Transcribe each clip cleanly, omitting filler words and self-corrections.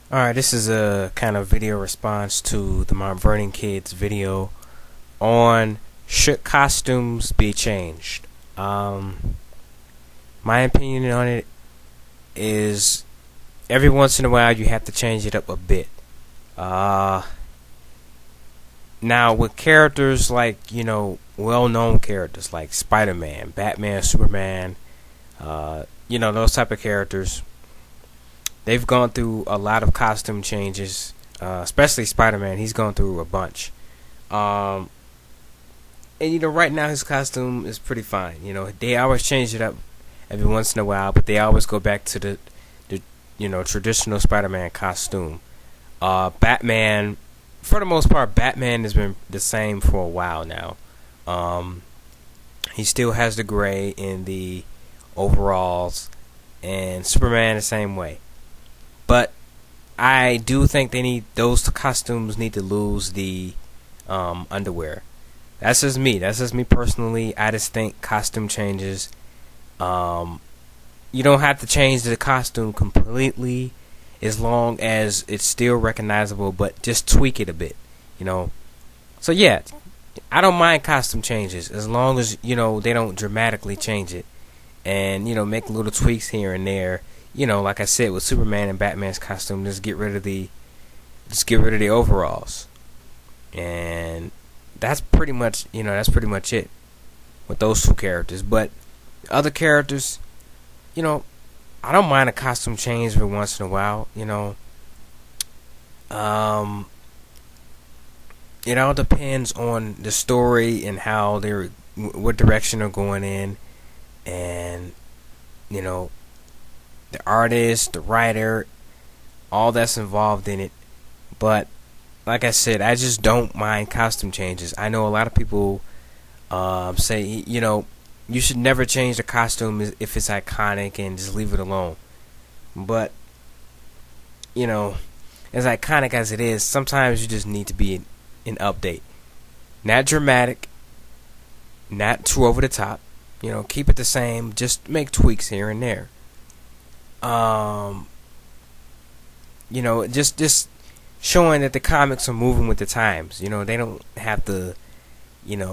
Alright, this is a kind of video response to the Mount Vernon kids video on should costumes be changed. My opinion on it is every once in a while you have to change it up a bit. Uh, Now with characters like, well-known characters like Spider-Man, Batman, Superman, those type of characters, they've gone through a lot of costume changes, especially Spider-Man. He's gone through a bunch. Um, and right now his costume is pretty fine. They always change it up every once in a while, but they always go back to the traditional Spider-Man costume. Batman, for the most part, Batman has been the same for a while now. Um, he still has the gray in the overalls, and Superman the same way. But I do think those costumes need to lose the underwear. That's just me. That's just me personally. I just think costume changes. Um, you don't have to change the costume completely, as long as it's still recognizable, but just tweak it a bit. You know. So yeah, I don't mind costume changes as long as they don't dramatically change it, and make little tweaks here and there. Like I said with Superman and Batman's costume, just get rid of the overalls, and that's pretty much it with those two characters. But other characters, you know, I don't mind a costume change every once in a while. Um, it all depends on the story and how what direction they're going in, and you know, the artist, the writer, all that's involved in it. But like I said, I just don't mind costume changes. I know a lot of people say, you should never change the costume if it's iconic and just leave it alone. But, you know, as iconic as it is, sometimes you just need to be an update. Not dramatic, not too over the top. Keep it the same. Just make tweaks here and there. Um, just showing that the comics are moving with the times. They don't have to,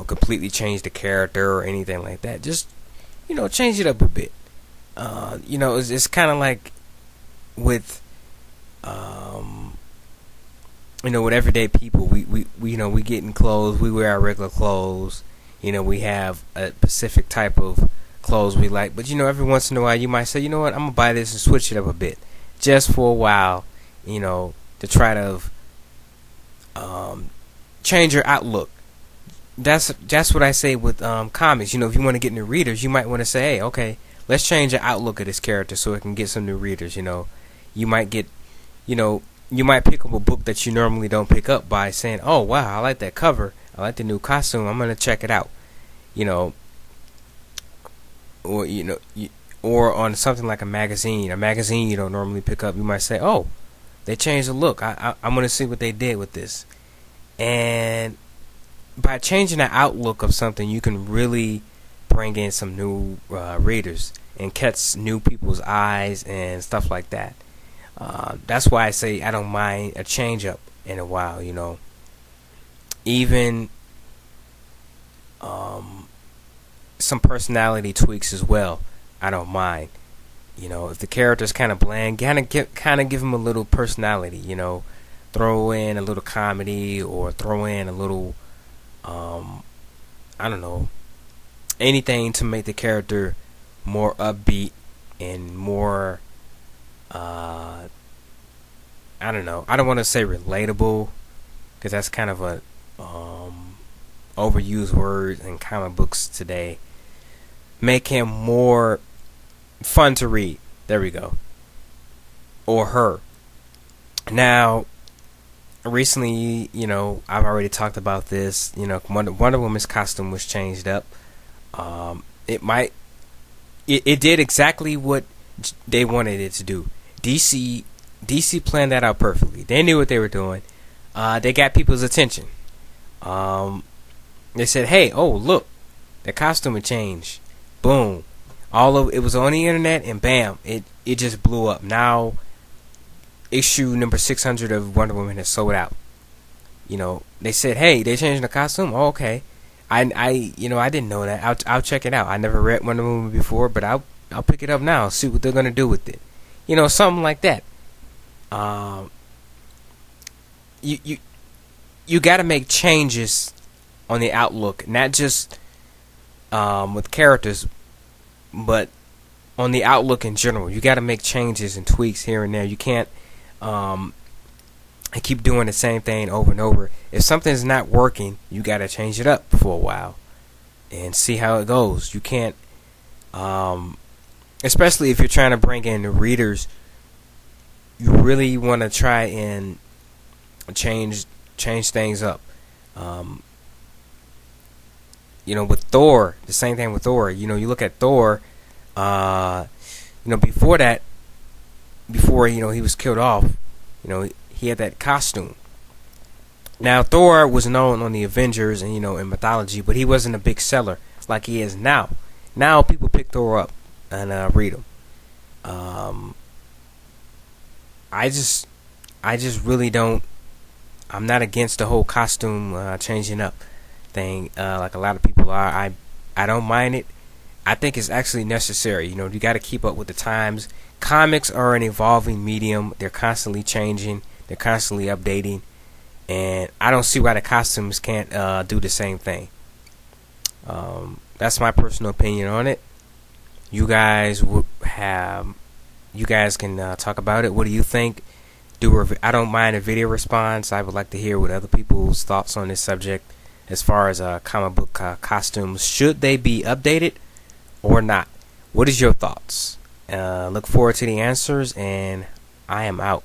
completely change the character or anything like that. Just, change it up a bit. It's kind of like with, um, with everyday people. We get in clothes. We wear our regular clothes. We have a specific type of clothes we like. But, every once in a while you might say, you know what, I'm going to buy this and switch it up a bit. Just for a while, to try to change your outlook. That's what I say with comics. If you want to get new readers, you might want to say, hey, okay, let's change the outlook of this character so it can get some new readers. You might get, you might pick up a book that you normally don't pick up by saying, oh wow, I like that cover, I like the new costume, I'm gonna check it out. You know, or or on something like a magazine you don't normally pick up. You might say, oh, they changed the look. I'm gonna see what they did with this. And by changing the outlook of something, you can really bring in some new readers and catch new people's eyes and stuff like that. That's why I say I don't mind a change up in a while. Even um, some personality tweaks as well. I don't mind. If the character's kind of bland, kind of give them a little personality. Throw in a little comedy or throw in a little, um, I don't know, anything to make the character more upbeat and more, uh, I don't know. I don't want to say relatable because that's kind of a overused word in comic books today. Make him more fun to read. There we go. Or her. Now, recently, I've already talked about this. Wonder Woman's costume was changed up. It did exactly what they wanted it to do. DC planned that out perfectly. They knew what they were doing. They got people's attention. Um, they said, "Hey, oh look, the costume had changed." Boom. All of it was on the internet, and bam, it just blew up. Now issue number 600 of Wonder Woman has sold out. They said, hey, they changing the costume. Oh, okay. I didn't know that. I'll check it out. I never read Wonder Woman before, but I'll pick it up now. See what they're gonna do with it. Something like that. You got to make changes on the outlook, not just with characters, but on the outlook in general. You got to make changes and tweaks here and there. You can't keep doing the same thing over and over. If something's not working, you got to change it up for a while and see how it goes. You can't, especially if you're trying to bring in the readers, you really want to try and change things up. With Thor, the same thing with Thor. You look at Thor. Before he was killed off. He had that costume. Now Thor was known on the Avengers and in mythology, but he wasn't a big seller like he is now. Now people pick Thor up and read him. I just really don't. I'm not against the whole costume changing up thing like a lot of people are. I don't mind it. I think it's actually necessary. You got to keep up with the times. Comics are an evolving medium. They're constantly changing. They're constantly updating. And I don't see why the costumes can't do the same thing. That's my personal opinion on it. You guys can talk about it. What do you think? I don't mind a video response. I would like to hear what other people's thoughts on this subject as far as comic book costumes. Should they be updated or not? What is your thoughts? Look forward to the answers, and I am out.